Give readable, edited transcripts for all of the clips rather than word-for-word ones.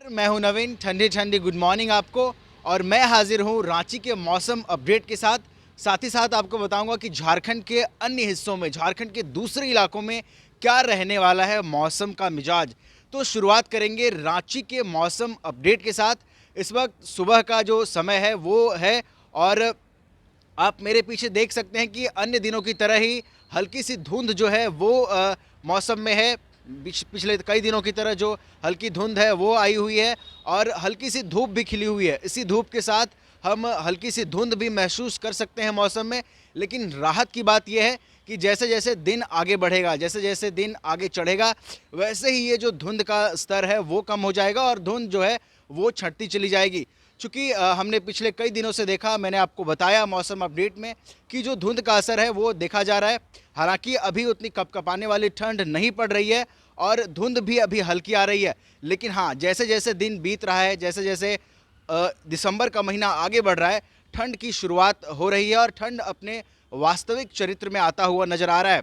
मैं हूं नवीन। ठंडी ठंडी गुड मॉर्निंग आपको। और मैं हाजिर हूं रांची के मौसम अपडेट के साथ। साथ ही साथ आपको बताऊंगा कि झारखंड के अन्य हिस्सों में, झारखंड के दूसरे इलाकों में क्या रहने वाला है मौसम का मिजाज। तो शुरुआत करेंगे रांची के मौसम अपडेट के साथ। इस वक्त सुबह का जो समय है वो है, और आप मेरे पीछे देख सकते हैं कि अन्य दिनों की तरह ही हल्की सी धुंध जो है वो मौसम में है। पिछले कई दिनों की तरह जो हल्की धुंध है वो आई हुई है, और हल्की सी धूप भी खिली हुई है। इसी धूप के साथ हम हल्की सी धुंध भी महसूस कर सकते हैं मौसम में। लेकिन राहत की बात यह है कि जैसे जैसे दिन आगे बढ़ेगा, जैसे जैसे दिन आगे चढ़ेगा, वैसे ही ये जो धुंध का स्तर है वो कम हो जाएगा और धुंध जो है वो छटती चली जाएगी। चूँकि हमने पिछले कई दिनों से देखा, मैंने आपको बताया मौसम अपडेट में कि जो धुंध का असर है वो देखा जा रहा है। हालांकि अभी उतनी कपकपाने वाली ठंड नहीं पड़ रही है और धुंध भी अभी हल्की आ रही है। लेकिन हाँ, जैसे जैसे दिन बीत रहा है, जैसे जैसे दिसंबर का महीना आगे बढ़ रहा है, ठंड की शुरुआत हो रही है और ठंड अपने वास्तविक चरित्र में आता हुआ नजर आ रहा है।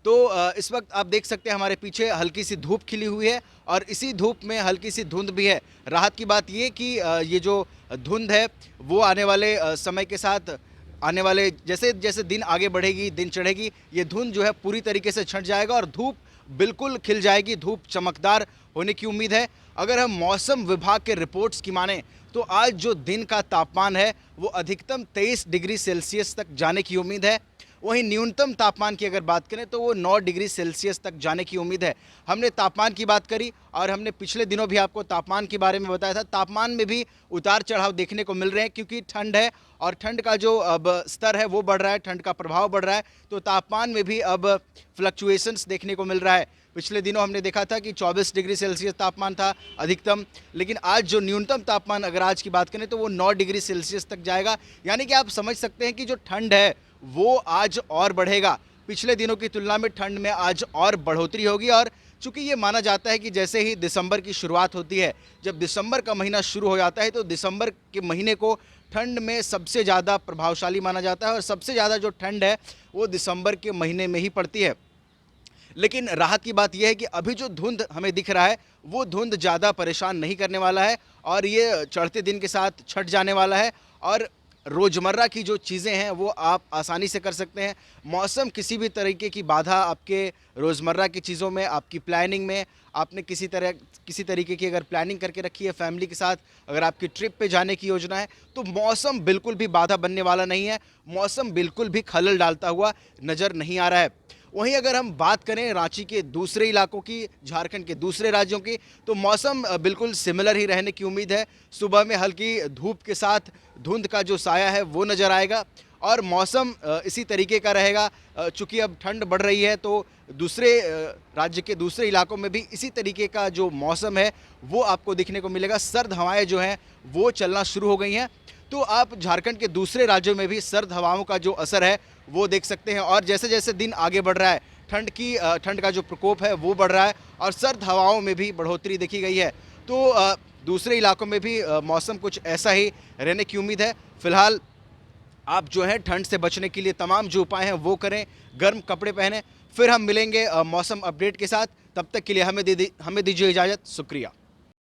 तो इस वक्त आप देख सकते हैं हमारे पीछे हल्की सी धूप खिली हुई है और इसी धूप में हल्की सी धुंध भी है। राहत की बात ये कि ये जो धुंध है वो आने वाले समय के साथ, आने वाले जैसे जैसे दिन आगे बढ़ेगी, दिन चढ़ेगी, ये धुंध जो है पूरी तरीके से छंट जाएगा और धूप बिल्कुल खिल जाएगी, धूप चमकदार होने की उम्मीद है। अगर हम मौसम विभाग के रिपोर्ट्स की माने तो आज जो दिन का तापमान है वो अधिकतम 23 डिग्री सेल्सियस तक जाने की उम्मीद है। वहीं न्यूनतम तापमान की अगर बात करें तो वो 9 डिग्री सेल्सियस तक जाने की उम्मीद है। हमने तापमान की बात करी और हमने पिछले दिनों भी आपको तापमान के बारे में बताया था। तापमान में भी उतार चढ़ाव देखने को मिल रहे हैं क्योंकि ठंड है और ठंड का जो अब स्तर है वो बढ़ रहा है, ठंड का प्रभाव बढ़ रहा है, तो तापमान में भी अब फ्लक्चुएशंस देखने को मिल रहा है। पिछले दिनों हमने देखा था कि 24 डिग्री सेल्सियस तापमान था अधिकतम, लेकिन आज जो न्यूनतम तापमान अगर आज की बात करें तो वो 9 डिग्री सेल्सियस तक जाएगा। यानी कि आप समझ सकते हैं कि जो ठंड है वो आज और बढ़ेगा। पिछले दिनों की तुलना में ठंड में आज और बढ़ोतरी होगी। और चूंकि ये माना जाता है कि जैसे ही दिसंबर की शुरुआत होती है, जब दिसंबर का महीना शुरू हो जाता है तो दिसंबर के महीने को ठंड में सबसे ज़्यादा प्रभावशाली माना जाता है और सबसे ज़्यादा जो ठंड है वो दिसंबर के महीने में ही पड़ती है। लेकिन राहत की बात यह है कि अभी जो धुंध हमें दिख रहा है वो धुंध ज़्यादा परेशान नहीं करने वाला है और ये चढ़ते दिन के साथ छट जाने वाला है और रोज़मर्रा की जो चीज़ें हैं वो आप आसानी से कर सकते हैं। मौसम किसी भी तरीके की बाधा आपके रोज़मर्रा की चीज़ों में, आपकी प्लानिंग में, आपने किसी तरीके की अगर प्लानिंग करके रखी है फैमिली के साथ, अगर आपकी ट्रिप पे जाने की योजना है, तो मौसम बिल्कुल भी बाधा बनने वाला नहीं है। मौसम बिल्कुल भी खलल डालता हुआ नज़र नहीं आ रहा है। वहीं अगर हम बात करें रांची के दूसरे इलाकों की, झारखंड के दूसरे राज्यों की, तो मौसम बिल्कुल सिमिलर ही रहने की उम्मीद है। सुबह में हल्की धूप के साथ धुंध का जो साया है वो नज़र आएगा और मौसम इसी तरीके का रहेगा। चूँकि अब ठंड बढ़ रही है तो दूसरे राज्य के दूसरे इलाकों में भी इसी तरीके का जो मौसम है वो आपको दिखने को मिलेगा। सर्द हवाएं जो हैं वो चलना शुरू हो गई हैं, तो आप झारखंड के दूसरे राज्यों में भी सर्द हवाओं का जो असर है वो देख सकते हैं। और जैसे जैसे दिन आगे बढ़ रहा है ठंड का जो प्रकोप है वो बढ़ रहा है और सर्द हवाओं में भी बढ़ोतरी देखी गई है। तो दूसरे इलाकों में भी मौसम कुछ ऐसा ही रहने की उम्मीद है। फिलहाल आप जो है ठंड से बचने के लिए तमाम जो उपाय हैं वो करें, गर्म कपड़े पहनें। फिर हम मिलेंगे मौसम अपडेट के साथ। तब तक के लिए हमें दीजिए इजाज़त। शुक्रिया।